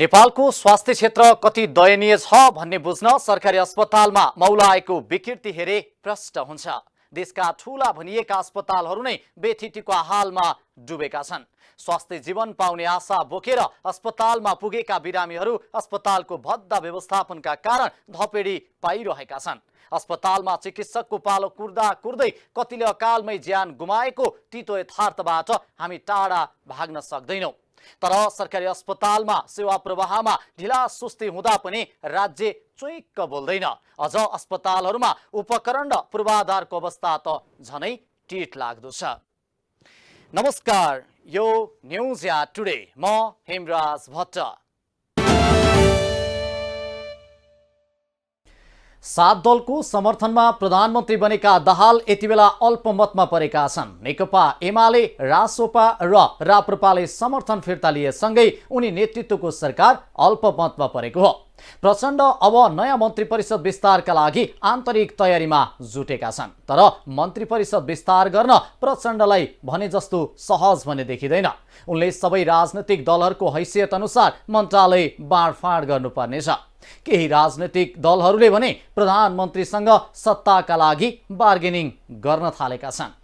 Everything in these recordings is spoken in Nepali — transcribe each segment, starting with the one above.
नेपालको स्वास्थ्य क्षेत्र कति दयनीय छ भन्ने बुझ्न सरकारी अस्पतालमा मौलाएको विकृति हेरे प्रष्ट हुन्छ। देशका ठूला भनिएका अस्पतालहरू नै बेथितिको हालमा डुबेका छन्। स्वास्थ्य जीवन पाउने आशा बोकेर अस्पतालमा पुगेका बिरामीहरू अस्पतालको भद्दा व्यवस्थापनका कारण धपेडी पाइरहेका छन्। अस्पतालमा चिकित्सकको पालो कुर्दा कुर्दै कतिले अकालमै ज्यान गुमाएको तीतो यथार्थबाट हामी टाढा भाग्न सक्दैनौं। तर सरकारी अस्पतालमा सेवा प्रवाहमा ढिला सुस्ती हुँदा पनि राज्य चुइक्क बोल्दैन। अझ अस्पतालहरूमा उपकरण र पूर्वाधारको अवस्था त झनै टिट लाग्दो छ। नमस्कार, यो न्यूज या टुडे, म हेमराज भट्ट। 7 दलको समर्थनमा प्रधानमन्त्री बनेका दाहाल यति बेला अल्पमतमा परेका छन्। नेकपा एमाले, रासोपा र राप्रपाले समर्थन फिर्ता लिएसँगै उनी नेतृत्वको सरकार अल्पमतमा परेको हो। प्रचण्ड अब नयाँ मन्त्री परिषद विस्तारका लागि आन्तरिक तयारीमा जुटेका छन्। तर मन्त्री परिषद विस्तार गर्न प्रचण्डलाई भने जस्तो सहज भने देखिँदैन। उनले सबै राजनैतिक दलहरूको हैसियत अनुसार मन्त्रालय बाँडफाँड गर्नुपर्नेछ। केही राजनैतिक दलहरूले भने प्रधानमन्त्रीसँग सत्ताका लागि बार्गेनिङ गर्न थालेका छन्।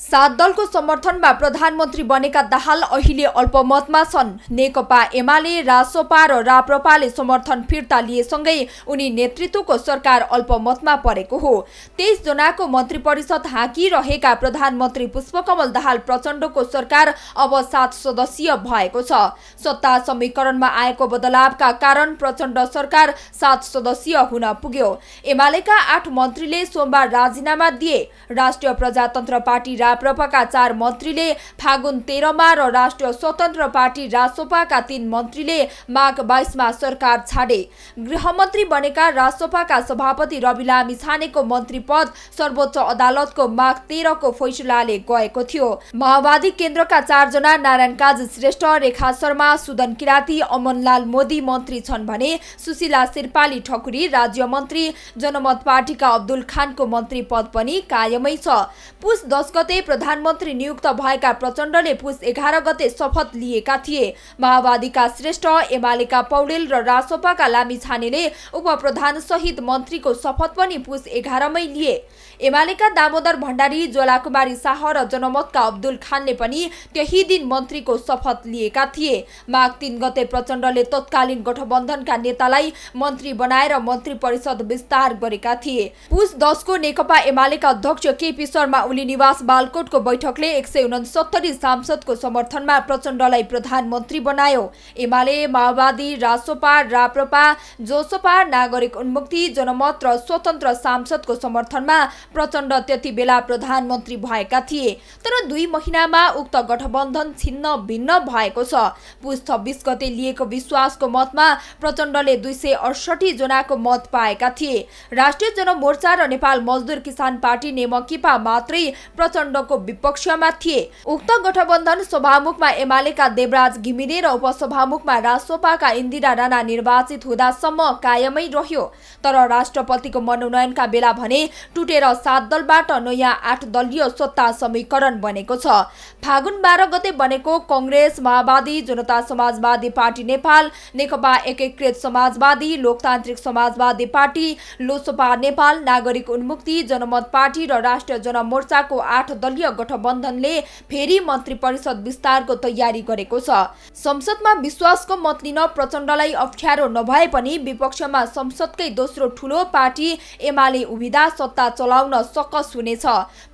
7 दलको समर्थनमा प्रधानमन्त्री बनेका दाहाल अहिले अल्पमतमा छन्। नेकपा एमाले, रासोपा र राप्रपाले समर्थन फिर्ता लिएसँगै उनी नेतृत्वको सरकार अल्पमतमा परेको हो। 23 जनाको मन्त्री परिषद हाँकिरहेका प्रधानमन्त्री पुष्पकमल दाहाल प्रचण्डको सरकार अब 7 सदस्यीय भएको छ। सत्ता समीकरणमा आएको बदलावका कारण प्रचण्ड सरकार 7 सदस्यीय हुन पुग्यो। एमालेका 8 मन्त्रीले सोमबार राजीनामा दिए। राष्ट्रिय प्रजातन्त्र पार्टी राप्रपाका 4 मन्त्रीले फागुन 13 मा र राष्ट्रिय स्वतन्त्र पार्टी रासोपाका 3 मन्त्रीले माघ 22 मा सरकार छाडे। गृहमन्त्री बनेका रासोपाका सभापति रवि लामिछानेको मन्त्री पद सर्वोच्च अदालतको माघ 13 को फैसलाले गएको थियो। माओवादी केन्द्रका 4 जना नारायण काजी श्रेष्ठ, रेखा शर्मा, सुदन किराती, अमनलाल मोदी मन्त्री छन् भने सुशीला शेर्पाली ठकुरी राज्य मन्त्री, जनमत पार्टीका अब्दुल खानको मन्त्री पद पनि कायमै छ। पुस 10 गते प्रधानमन्त्री नियुक्त भएका प्रचण्डले पुस 11 गते शपथ लिएका थिए। माओवादीका श्रेष्ठ, एमालेका पौडेल र रासोपाका लामिछानेले उपप्रधान सहित मन्त्रीको शपथ पनि पुस 11 मै लिए। एमालेका दामोदर भण्डारी, ज्वालाकुमारी शाह र जनमतका अब्दुल खानले पनि त्यही दिन मन्त्रीको शपथ लिएका थिए। माघ 3 गते प्रचण्डले तत्कालीन गठबन्धनका नेतालाई मन्त्री बनाएर मन्त्री परिषद विस्तार गरेका थिए। पुस 10 को नेकपा एमालेका अध्यक्ष केपी शर्मा ओली निवास बालकोटको बैठकले 169 सांसदको समर्थनमा प्रचण्डलाई प्रधानमन्त्री बनायो। एमाले, माओवादी, रासोपा, राप्रपा, जोसपा, नागरिक उन्मुक्ति, जनमत र स्वतन्त्र सांसदको समर्थनमा प्रचण्ड त्यति बेला प्रधानमन्त्री भएका थिए। तर 2 महिनामा उक्त गठबन्धन छिन्न भिन्न भएको छ। पुस 26 गते लिएको विश्वासको मतमा प्रचण्डले 268 जनाको मत पाएका थिए। राष्ट्रिय जनमोर्चा र नेपाल मजदुर किसान पार्टी नेमकिपा मात्रै प्रचण्डको विपक्षमा थिए। उक्त गठबन्धन सभामुखमा एमालेका देवराज घिमिरे र उपसभामुखमा रासोपाका इन्दिरा राणा निर्वाचित हुँदासम्म कायमै रह्यो। तर राष्ट्रपतिको मनोनयनका बेला भने टुटेर 7 दलबाट नयाँ 8 दलीय सत्ता समीकरण बनेको छ। फागुन 12 गते बनेको कांग्रेस, माओवादी, जनता समाजवादी पार्टी नेपाल, नेकपा एकीकृत समाजवादी, लोकतान्त्रिक समाजवादी पार्टी, लोसपा नेपाल, नागरिक उन्मुक्ति, जनमत पार्टी र राष्ट्रिय जनमोर्चाको 8 दलीय गठबन्धनले फेरि मन्त्री परिषद विस्तारको तयारी गरेको छ। संसदमा विश्वासको मत लिन प्रचण्डलाई अप्ठ्यारो नभए पनि विपक्षमा संसदकै दोस्रो ठूलो पार्टी एमाले उभिदा सत्ता चलाउन सकस हुनेछ।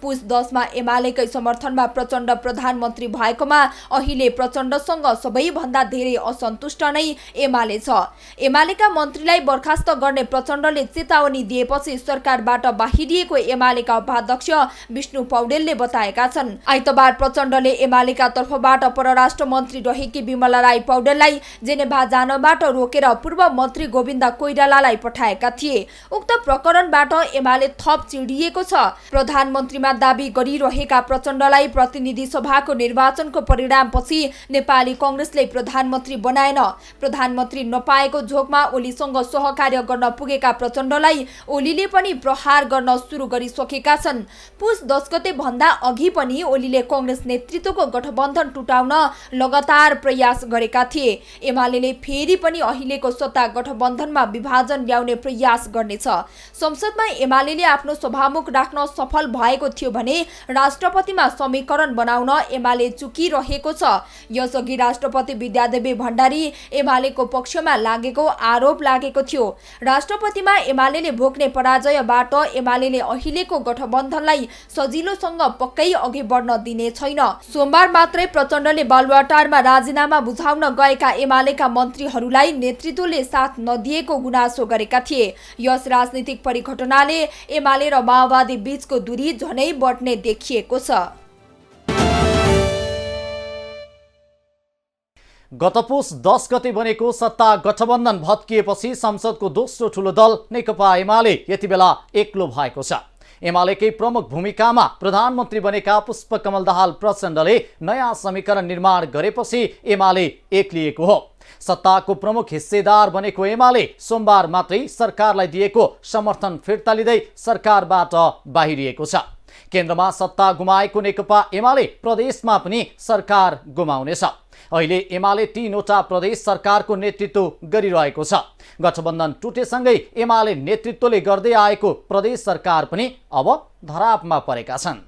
पुस 10 मा एमालेकै समर्थनमा प्रचण्ड प्रधानमन्त्री भएकोमा अहिले प्रचण्डसँग सबैभन्दा धेरै असन्तुष्ट नै एमाले छ। एमालेका मन्त्रीलाई बर्खास्त गर्ने प्रचण्डले चेतावनी दिएपछि सरकारबाट बाहिरिएको एमालेका उपाध्यक्ष विष्णु पौडेलले बताएका छन्। आइतबार प्रचण्डले एमालेका तर्फबाट परराष्ट्र मन्त्री रहेकी विमला राई पौडेललाई जेनेभा जानबाट रोकेर पूर्व मन्त्री गोविन्द कोइरालालाई पठाएका थिए। उक्त प्रकरणबाट एमाले थप चिडिएको छ। प्रधानमन्त्रीमा दाबी गरिरहेका प्रचण्डलाई प्रतिनिधि सभाको निर्वाचनको परिणामपछि नेपाली कांग्रेसले प्रधानमन्त्री बनाएन। प्रधानमन्त्री नपाएको झोकमा ओलीसँग सहकार्य गर्न पुगेका प्रचण्डलाई ओलीले पनि प्रहार गर्न सुरु गरिसकेका छन्। पुस 10 गते भन्दा भन्दा अघि पनि ओलीले कांग्रेस नेतृत्वको गठबन्धन टुटाउन लगातार प्रयास गरेका थिए। एमालेले फेरि पनि अहिलेको सत्ता गठबन्धनमा विभाजन ल्याउने प्रयास गर्नेछ। संसदमा एमालेले आफ्नो सभामुख राख्न सफल भएको थियो भने राष्ट्रपतिमा समीकरण बनाउन एमाले चुकिरहेको छ। यसअघि राष्ट्रपति विद्यादेवी भण्डारी एमालेको पक्षमा लागेको आरोप लागेको थियो। राष्ट्रपतिमा एमालेले भोग्ने पराजयबाट एमालेले अहिलेको गठबन्धनलाई सजिलोसँग पक्कै अघि बढ्न दिने छैन। सोमबार मात्रै प्रचण्डले बालुवाटारमा राजीनामा बुझाउन गएका एमालेका मन्त्रीहरूलाई नेतृत्वले साथ नदिएको गुनासो गरेका थिए। यस राजनीतिक परिघटनाले एमाले र माओवादी बीचको दूरी झनै बढ्ने देखिएको छ। गत पुस 10 गते बनेको सत्ता गठबन्धन भत्किएपछि संसदको दोस्रो ठूलो दल नेकपा एमाले यति बेला एक्लो भएको छ। एमालेकै प्रमुख भूमिकामा प्रधानमन्त्री बनेका पुष्पकमल दाहाल प्रचण्डले नयाँ समीकरण निर्माण गरेपछि एमाले एक्लिएको हो। सत्ताको प्रमुख हिस्सेदार बनेको एमाले सोमबार मात्रै सरकारलाई दिएको समर्थन फिर्ता लिँदै सरकारबाट बाहिरिएको छ। केन्द्रमा सत्ता गुमाएको नेकपा एमाले प्रदेशमा पनि सरकार गुमाउनेछ। अहिले एमाले 3वटा प्रदेश सरकारको नेतृत्व गरिरहेको छ। गठबन्धन टुटेसँगै एमाले नेतृत्वले गर्दै आएको प्रदेश सरकार पनि अब धरापमा परेका छन्।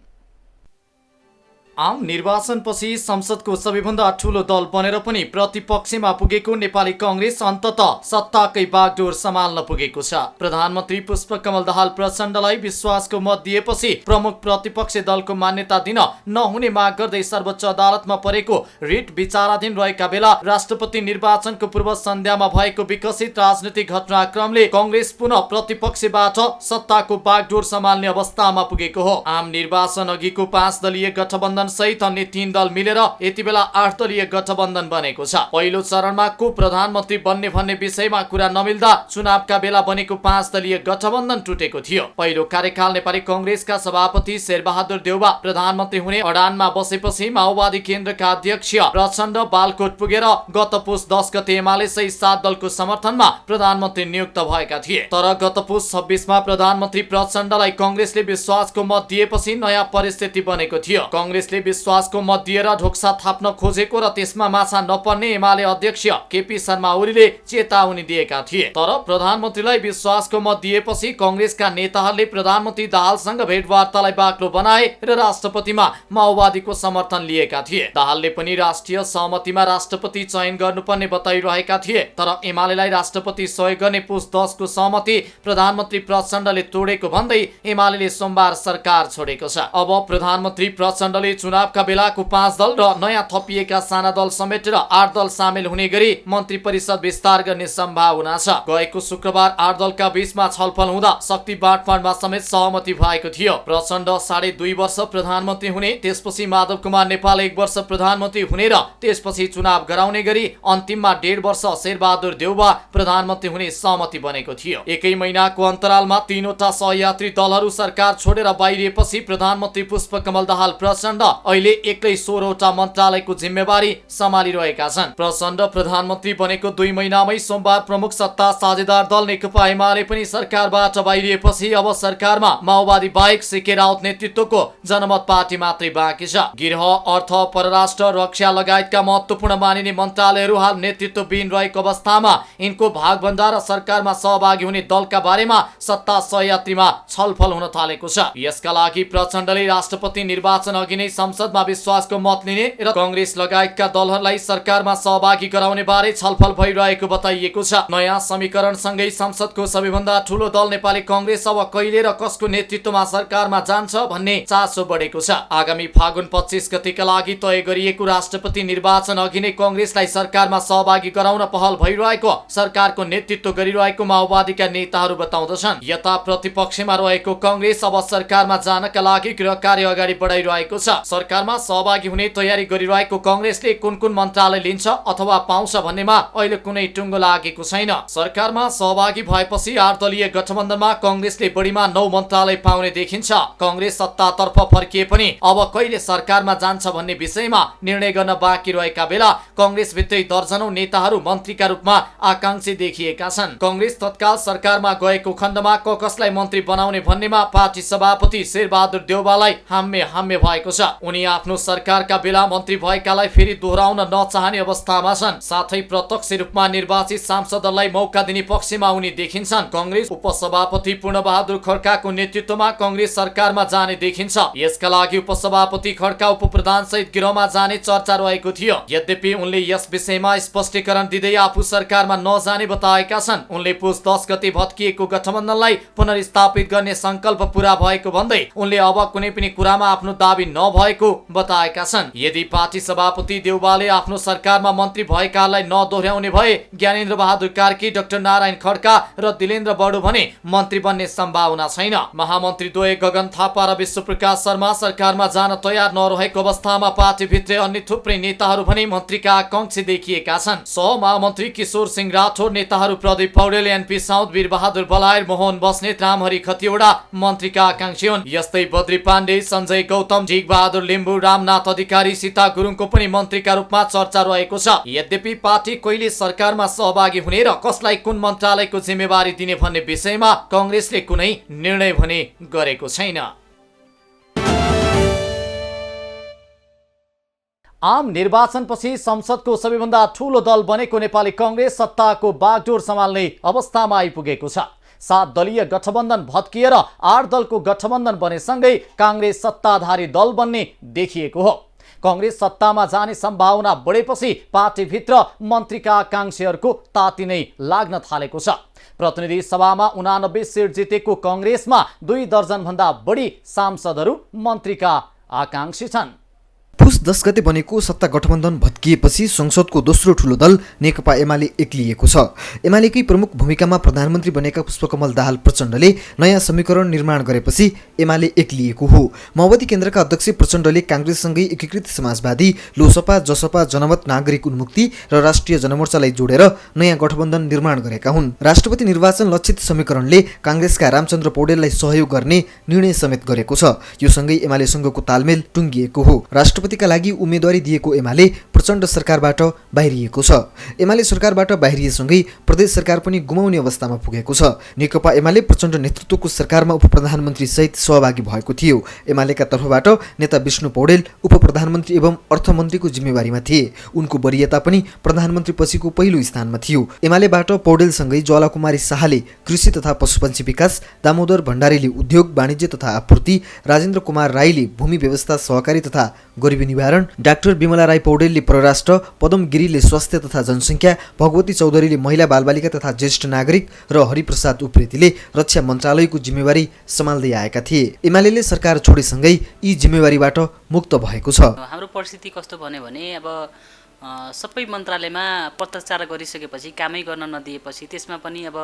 आम निर्वाचनपछि संसदको सबैभन्दा ठूलो दल बनेर पनि प्रतिपक्षमा पुगेको नेपाली कांग्रेस अन्ततः सत्ताकै बागडोर सम्हाल्न पुगेको छ। प्रधानमन्त्री पुष्पकमल दाहाल प्रचण्डलाई विश्वासको मत दिएपछि प्रमुख प्रतिपक्षी दलको मान्यता दिन नहुने माग गर्दै सर्वोच्च अदालतमा परेको रिट विचाराधीन रहेका बेला राष्ट्रपति निर्वाचनको पूर्व सन्ध्यामा भएको विकसित राजनीतिक घटनाक्रमले कांग्रेस पुनः प्रतिपक्षबाट सत्ताको बागडोर सम्हाल्ने अवस्थामा पुगेको हो। आम निर्वाचन अघिको 5 दलीय गठबन्धन सहित अन्य 3 दल मिलेर यति बेला 8 दलीय गठबन्धन बनेको छ। पहिलो चरणमा को प्रधानमन्त्री बन्ने भन्ने विषयमा कुरा नमिल्दा चुनावका बेला बनेको 5 दलीय गठबन्धन टुटेको थियो। पहिलो कार्यकाल नेपाली कांग्रेसका सभापति शेरबहादुर देउवा प्रधानमन्त्री हुने अडानमा बसेपछि माओवादी केन्द्रका अध्यक्ष प्रचण्ड बालकोट पुगेर गत पुस 10 गते एमाले सहित 7 दलको समर्थनमा प्रधानमन्त्री नियुक्त भएका थिए। तर गत पुस 26 मा प्रधानमन्त्री प्रचण्डलाई कांग्रेसले विश्वासको मत दिएपछि नयाँ परिस्थिति बनेको थियो। कांग्रेसले विश्वासको मत दिएर ढोक्सा थाप्न खोजेको र त्यसमा माछा नपर्ने एमाले अध्यक्ष केपी शर्मा ओलीले चेतावनी दिएका थिए। तर प्रधानमन्त्रीलाई विश्वासको मत दिएपछि कांग्रेसका नेताहरूले प्रधानमन्त्री दाहालसँग भेटवार्तालाई बाक्लो बनाए र राष्ट्रपतिमा माओवादीको समर्थन लिएका थिए। दाहालले पनि राष्ट्रिय सहमतिमा राष्ट्रपति चयन गर्नुपर्ने बताइरहेका थिए। तर एमालेलाई राष्ट्रपति सहयोग गर्ने पुस 10 को सहमति प्रधानमन्त्री प्रचण्डले तोडेको भन्दै एमालेले सोमबार सरकार छोडेको छ। अब प्रधानमन्त्री प्रचण्डले चुनावका बेलाको 5 दल र नयाँ थपिएका साना दल समेटेर 8 दल सामेल हुने गरी मन्त्री परिषद विस्तार गर्ने सम्भावना छ। गएको शुक्रबार 8 दलका बीचमा छलफल हुँदा शक्ति बाँडफाँडमा समेत सहमति भएको थियो। प्रचण्ड 2.5 वर्ष प्रधानमन्त्री हुने, त्यसपछि माधव कुमार नेपाल 1 वर्ष प्रधानमन्त्री हुने र त्यसपछि चुनाव गराउने गरी अन्तिममा 1.5 वर्ष शेरबहादुर देउवा प्रधानमन्त्री हुने सहमति बनेको थियो। एकै महिनाको अन्तरालमा 3वटा सहयात्री दलहरू सरकार छोडेर बाहिरिएपछि प्रधानमन्त्री पुष्पकमल दाहाल प्रचण्ड अहिले एक्लै 16वटा मन्त्रालयको जिम्मेवारी सम्हालिरहेका छन्। प्रचण्ड प्रधानमन्त्री बनेको 2 महिनामै सोमबार प्रमुख सत्ता साझेदार दल नेकपा एमाले पनि सरकारबाट बाहिरिएपछि अब सरकारमा माओवादी बाहेक सीके राउत नेतृत्वको जनमत पार्टी मात्रै बाँकी छ। गृह, अर्थ, परराष्ट्र, रक्षा लगायतका महत्त्वपूर्ण मानिने मन्त्रालयहरू हाल नेतृत्वविहीन रहेको अवस्थामा यिनको भागभण्डा र सरकारमा सहभागी हुने दलका बारेमा सत्ता सहयात्रीमा छलफल हुन थालेको छ। यसका लागि प्रचण्डले राष्ट्रपति निर्वाचन अघि नै संसदमा विश्वासको मत लिने र कांग्रेस लगायतका दलहरूलाई सरकारमा सहभागी गराउने बारे छलफल भइरहेको बताइएको छ। नयाँ समीकरणसँगै संसदको सबैभन्दा ठूलो दल नेपाली कांग्रेस अब कहिले र कसको नेतृत्वमा सरकारमा जान्छ भन्ने चासो बढेको छ। आगामी फागुन 25 गतेका लागि तय गरिएको राष्ट्रपति निर्वाचन अघि नै कांग्रेसलाई सरकारमा सहभागी गराउन पहल भइरहेको सरकारको नेतृत्व गरिरहेको माओवादीका नेताहरू बताउँदछन्। यता प्रतिपक्षमा रहेको कांग्रेस अब सरकारमा जानका लागि गृह कार्य अगाडि बढाइरहेको छ। सरकारमा सहभागी हुने तयारी गरिरहेको कांग्रेसले कुन मन्त्रालय लिन्छ अथवा पाउँछ भन्नेमा अहिले कुनै टुङ्गो लागेको छैन। सरकारमा सहभागी भएपछि 8 दलीय गठबन्धनमा कांग्रेसले बढीमा 9 मन्त्रालय पाउने देखिन्छ। कांग्रेस सत्तातर्फ फर्किए पनि अब कहिले सरकारमा जान्छ भन्ने विषयमा निर्णय गर्न बाँकी रहेका बेला कांग्रेस भित्रै दर्जनौं नेताहरू मन्त्रीका रूपमा आकांक्षी देखिएका छन्। कांग्रेस तत्काल सरकारमा गएको खण्डमा कसलाई मन्त्री बनाउने भन्नेमा पार्टी सभापति शेरबहादुर देउवालाई हाम्य भएको छ। उनी आफ्नो सरकारका बेला मन्त्री भएकालाई फेरि दोहोऱ्याउन नचाहने अवस्थामा छन्। साथै प्रत्यक्ष रूपमा निर्वाचित सांसदलाई मौका दिने पक्षमा उनी देखिन्छन्। कांग्रेस उपसभापति पूर्णबहादुर खड्काको नेतृत्वमा कांग्रेस सरकारमा जाने देखिन्छ। यसका लागि उपसभापति खड्का उपप्रधान सहित गिरहमा जाने चर्चा रहेको थियो। यद्यपि उनले यस विषयमा स्पष्टीकरण दिँदै आफू सरकारमा नजाने बताएका छन्। उनले पुस 10 गते भत्किएको गठबन्धनलाई पुनर्स्थापित गर्ने संकल्प पूरा भएको भन्दै उनले अब कुनै पनि कुरामा आफ्नो दाबी नभएको बताएका छन्। यदि पार्टी सभापति देउवाले आफ्नो सरकारमा मन्त्री भएकालाई नदोहोर्याउने भए ज्ञानेन्द्र बहादुर कार्की, डाक्टर नारायण खड्का र दिलेन्द्र बडु भने मन्त्री बन्ने सम्भावना छैन। महामन्त्री द्वय गगन थापा र विश्वप्रकाश शर्मा सरकारमा जान तयार नरहेको अवस्थामा पार्टीभित्रै अन्य थुप्रै नेताहरू भने मन्त्रीका आकांक्षी देखिएका छन्। सहमहामन्त्री किशोर सिंह राठौर, नेताहरू प्रदीप पौडेल, एनपी साउद, वीरबहादुर बलायर, मोहन बस्नेत, रामहरि खतिवडा मन्त्रीका आकांक्षी हुन्। यस्तै बद्री पाण्डे, सञ्जय गौतम, झिकबहादुर लिम्बू, रामनाथ अधिकारी, सीता गुरुङको पनि मन्त्रीका रूपमा चर्चा रहेको छ। यद्यपि पार्टी कहिले सरकारमा सहभागी हुने र कसलाई कुन मन्त्रालयको जिम्मेवारी दिने भन्ने विषयमा कांग्रेसले कुनै निर्णय भने गरेको छैन। आम निर्वाचनपछि संसदको सबैभन्दा ठूलो दल बनेको नेपाली कांग्रेस सत्ताको बागडोर सम्हाल्ने अवस्थामा आइपुगेको छ। 7 दलीय गठबन्धन भत्किएर 8 दलको गठबन्धन बनेसँगै कांग्रेस सत्ताधारी दल बन्ने देखिएको हो। कांग्रेस सत्तामा जाने सम्भावना बढेपछि पार्टीभित्र मन्त्रीका आकांक्षीहरूको ताती नै लाग्न थालेको छ। प्रतिनिधि सभामा 89 सिट जितेको कांग्रेसमा 2 दर्जन भन्दा बढी सांसदहरू मन्त्रीका आकांक्षी छन्। पुस 10 गते बनेको सत्ता गठबन्धन भत्किएपछि संसदको दोस्रो ठूलो दल नेकपा एमाले एक्लिएको छ। एमालेकै प्रमुख भूमिकामा प्रधानमन्त्री बनेका पुष्पकमल दाहाल प्रचण्डले नयाँ समीकरण निर्माण गरेपछि एमाले एक्लिएको हो। माओवादी केन्द्रका अध्यक्ष प्रचण्डले कांग्रेससँगै एकीकृत समाजवादी, लोसपा, जसपा, जनमत नागरिक उन्मुक्ति र राष्ट्रिय जनमोर्चालाई जोडेर नयाँ गठबन्धन निर्माण गरेका हुन्। राष्ट्रपति निर्वाचन लक्षित समीकरणले कांग्रेसका रामचन्द्र पौडेललाई सहयोग गर्ने निर्णय समेत गरेको छ। यो सँगै एमालेसँगको तालमेल टुङ्गिएको हो। राष्ट्रपतिका लागि उम्मेदवारी दिएको एमाले प्रचण्ड सरकारबाट बाहिरिएको छ। एमाले सरकारबाट बाहिरिएसँगै प्रदेश सरकार पनि गुमाउने अवस्थामा पुगेको छ। नेकपा एमाले प्रचण्ड नेतृत्वको सरकारमा उपप्रधानमन्त्री सहित सहभागी भएको थियो। एमालेका तर्फबाट नेता विष्णु पौडेल उपप्रधानमन्त्री एवं अर्थमन्त्रीको जिम्मेवारीमा थिए। उनको वरियता पनि प्रधानमन्त्री पछिको पहिलो स्थानमा थियो। एमालेबाट पौडेलसँगै ज्वालाकुमारी शाहले कृषि तथा पशुपन्छी विकास, दामोदर भण्डारीले उद्योग वाणिज्य तथा आपूर्ति, राजेन्द्र कुमार राईले भूमि व्यवस्था सहकारी तथा गरिबी निवारण, डाक्टर विमला राई पौडेलले परराष्ट्र, पदम गिरीले स्वास्थ्य तथा जनसङ्ख्या, भगवती चौधरीले महिला बालबालिका तथा ज्येष्ठ नागरिक र हरिप्रसाद उप्रेतीले रक्षा मन्त्रालयको जिम्मेवारी सम्हाल्दै आएका थिए। एमाले सरकार छोडेसँगै यी जिम्मेवारीबाट मुक्त भएको छ। हाम्रो परिस्थिति कस्तो भन्यो भने अब सबै मन्त्रालयमा पत्रचार गरिसकेपछि कामै गर्न नदिएपछि त्यसमा पनि अब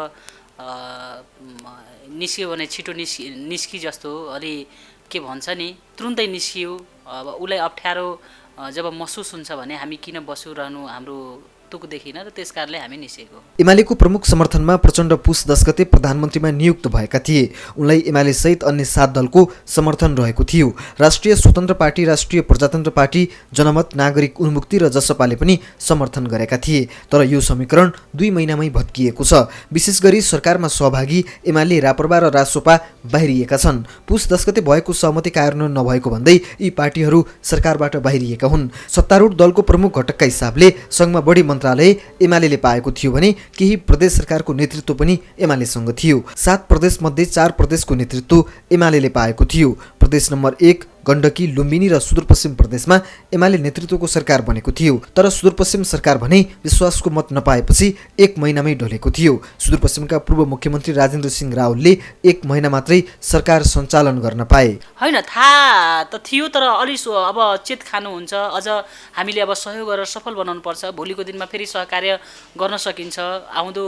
निस्कियो भने छिटो निस्की जस्तो अलि के भन्छ नि तुरुन्तै निस्कियो। अब उसलाई अप्ठ्यारो जब महसुस हुन्छ भने हामी किन बसिरहनु हाम्रो तुक देखिन र त्यसकारणले हामी निस्केको। एमालेको प्रमुख समर्थनमा प्रचण्ड पुस 10 गते प्रधानमन्त्रीमा नियुक्त भएका थिए। उनलाई एमाले सहित अन्य 7 दलको समर्थन रहेको थियो। राष्ट्रिय स्वतन्त्र पार्टी, राष्ट्रिय प्रजातन्त्र पार्टी, जनमत नागरिक उन्मुक्ति र जसपाले पनि समर्थन गरेका थिए। तर यो समीकरण 2 महिनामै भत्किएको छ। विशेष गरी सरकारमा सहभागी एमाले, राप्रपा र रासोपा बाहिरिएका छन्। पुस 10 गते भएको सहमति कार्यान्वयन नभएको भन्दै यी पार्टीहरू सरकारबाट बाहिरिएका हुन्। सत्तारूढ दलको प्रमुख घटकका हिसाबले सङ्घमा बढी मन्त्रालय एमाले पाएको थियो भने केही प्रदेश सरकारको नेतृत्व पनि एमालेसँग थियो। 7 प्रदेश मध्ये 4 प्रदेशको नेतृत्व एमाले पाएको थियो। प्रदेश नम्बर 1 गण्डकी, लुम्बिनी र सुदूरपश्चिम प्रदेशमा एमाले नेतृत्वको सरकार बनेको थियो। तर सुदूरपश्चिम सरकार भने विश्वासको मत नपाएपछि 1 महिनामै ढलेको थियो। सुदूरपश्चिमका पूर्व मुख्यमन्त्री राजेन्द्र सिंह रावलले 1 महिना मात्रै सरकार सञ्चालन गर्न पाए। होइन, थाहा त थियो तर अलि अब चेत खानुहुन्छ। अझ हामीले अब सहयोग गरेर सफल बनाउनुपर्छ। भोलिको दिनमा फेरि सहकार्य गर्न सकिन्छ। आउँदो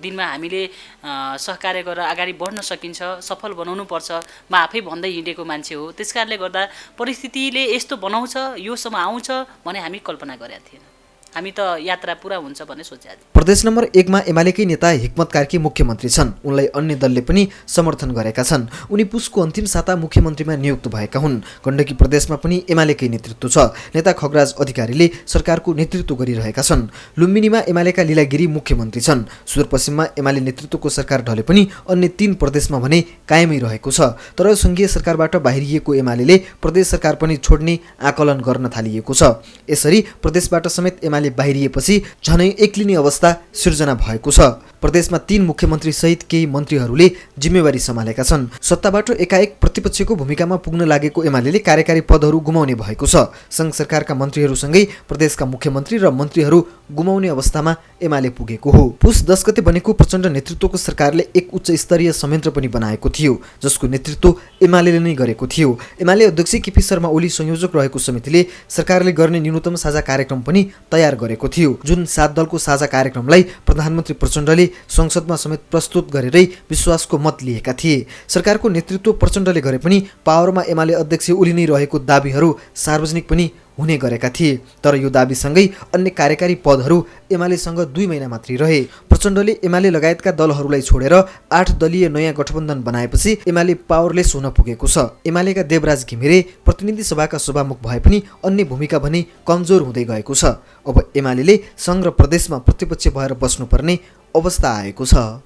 दिनमा हामीले सहकार्य गरेर अगाडि बढ्न सकिन्छ, सफल बनाउनुपर्छ। म आफै भन्दै हिँडेको मान्छे हो। त्यसकारणले गर्दा परिस्थितिले यस्तो बनाउँछ, योसम्म आउँछ भने हामी कल्पना गरेका थिएनौँ। हामी त यात्रा पुरा हुन्छ भन्ने सोचेका थियौँ। प्रदेश नम्बर 1 मा एमालेकै नेता हिक्मत कार्की मुख्यमन्त्री छन्। उनलाई अन्य दलले पनि समर्थन गरेका छन्। उनी पुसको अन्तिम साता मुख्यमन्त्रीमा नियुक्त भएका हुन्। गण्डकी प्रदेशमा पनि एमालेकै नेतृत्व छ। नेता खगराज अधिकारीले सरकारको नेतृत्व गरिरहेका छन्। लुम्बिनीमा एमालेका लीलागिरी मुख्यमन्त्री छन्। सुदूरपश्चिममा एमाले नेतृत्वको सरकार ढले पनि अन्य 3 प्रदेशमा भने कायमै रहेको छ। तर सङ्घीय सरकारबाट बाहिरिएको एमाले प्रदेश सरकार पनि छोड्ने आकलन गर्न थालिएको छ। यसरी प्रदेशबाट समेत एमाले बाहिरिएपछि झनै एक्लिने अवस्था सिर्जना भएको छ। प्रदेशमा 3 मुख्यमन्त्री सहित केही मन्त्रीहरूले जिम्मेवारी सम्हालेका छन्। सत्ताबाट एकाएक प्रतिपक्षको भूमिकामा पुग्न लागेको एमाले कार्यकारी पदहरू गुमाउने भएको छ। सङ्घ सरकारका मन्त्रीहरूसँगै प्रदेशका मुख्यमन्त्री र मन्त्रीहरू गुमाउने अवस्थामा एमाले पुगेको हो। पुस 10 गते बनेको प्रचण्ड नेतृत्वको सरकारले एक उच्च स्तरीय संयन्त्र पनि बनाएको थियो, जसको नेतृत्व एमाले नै गरेको थियो। एमाले अध्यक्ष केपी शर्मा ओली संयोजक रहेको समितिले सरकारले गर्ने न्यूनतम साझा कार्यक्रम पनि तयार गरेको थियो, जुन 7 दलको साझा कार्यक्रमलाई प्रधानमन्त्री प्रचण्डले संसदमा समेत प्रस्तुत गरेरै विश्वासको मत लिएका थिए। सरकारको नेतृत्व प्रचण्डले गरे पनि पावरमा एमाले अध्यक्ष ओली नै रहेको दाबीहरू सार्वजनिक पनि हुने गरेका थिए। तर यो दाबीसँगै अन्य कार्यकारी पदहरू एमालेसँग 2 महिना मात्रै रहे। प्रचण्डले एमाले लगायतका दलहरूलाई छोडेर 8 दलीय नयाँ गठबन्धन बनाएपछि एमाले पावरलेस हुन पुगेको छ। एमालेका देवराज घिमिरे प्रतिनिधि सभाका सभामुख भए पनि अन्य भूमिका भने कमजोर हुँदै गएको छ। अब एमाले सङ्घ र प्रदेशमा प्रतिपक्ष भएर बस्नुपर्ने अवस्था आएको छ।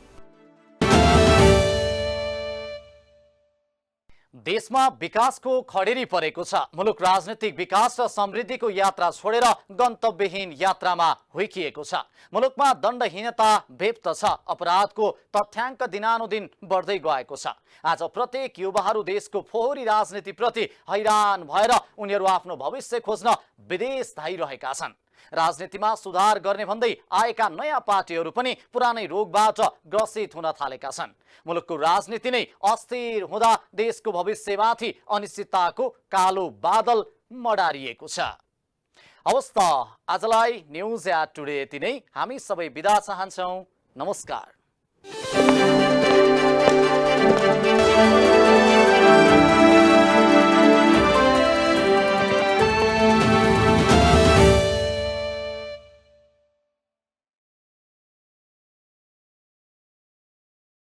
देशमा विकासको खडेरी परेको छ। मुलुक राजनीतिक विकास र समृद्धिको यात्रा छोडेर गन्तव्यहीन यात्रामा हुइकिएको छ। मुलुकमा दण्डहीनता व्याप्त छ। अपराधको तथ्याङ्क दिनानुदिन बढ्दै गएको छ। आज प्रत्येक युवाहरू देशको फोहोरी राजनीतिप्रति हैरान भएर उनीहरू आफ्नो भविष्य खोज्न विदेश धाइरहेका छन्। राजनीतिमा सुधार गर्ने भन्दै आएका नयाँ पार्टीहरू पनि पुरानै रोगबाट ग्रसित हुन थालेका छन्। मुलुकको राजनीति नै अस्थिर हुँदा देशको भविष्यमाथि अनिश्चितताको कालो बादल मडारिएको छ। हवस् त आजलाई न्युज एट टुडे यति नै। हामी सबै बिदा चाहन्छौँ। नमस्कार।